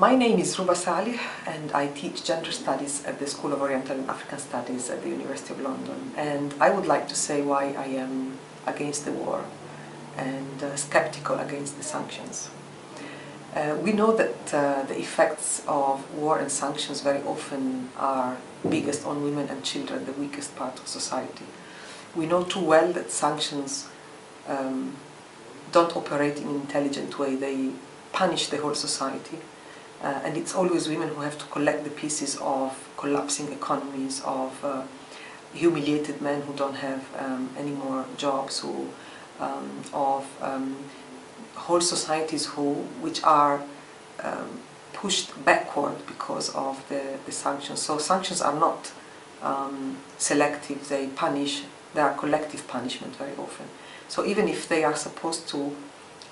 My name is Ruba Salih and I teach gender studies at the School of Oriental and African Studies at the University of London. And I would like to say why I am against the war and skeptical against the sanctions. We know that the effects of war and sanctions very often are biggest on women and children, the weakest part of society. We know too well that sanctions don't operate in an intelligent way. They punish the whole society. And it's always women who have to collect the pieces of collapsing economies, of humiliated men who don't have any more jobs, of whole societies which are pushed backward because of the sanctions. So sanctions are not selective, they punish, they are collective punishment very often. So even if they are supposed to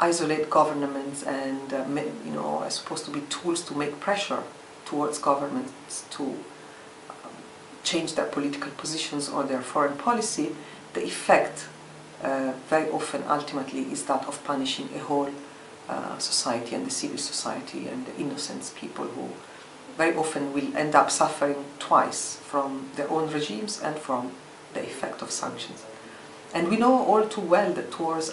isolate governments and are supposed to be tools to make pressure towards governments to change their political positions or their foreign policy, the effect very often ultimately is that of punishing a whole society and the civil society and the innocent people who very often will end up suffering twice from their own regimes and from the effect of sanctions. And we know all too well that wars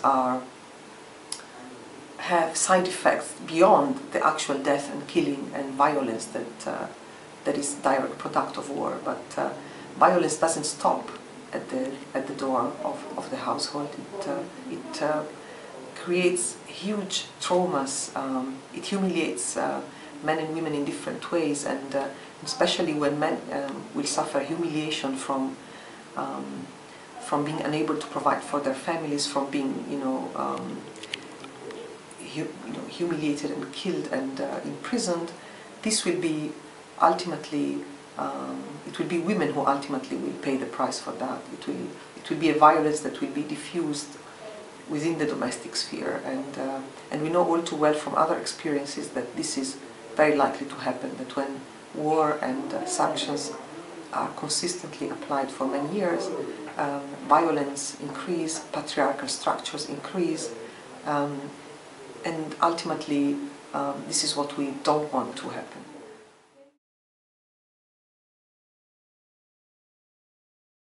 have side effects beyond the actual death and killing and violence that is direct product of war. But violence doesn't stop at the door of the household. It creates huge traumas. It humiliates men and women in different ways, and especially when men will suffer humiliation from being unable to provide for their families, from being humiliated and killed and imprisoned. This will be ultimately, it will be women who ultimately will pay the price for that. It will be a violence that will be diffused within the domestic sphere, and we know all too well from other experiences that this is very likely to happen, that when war and sanctions are consistently applied for many years, violence increase, patriarchal structures increase, and ultimately this is what we don't want to happen.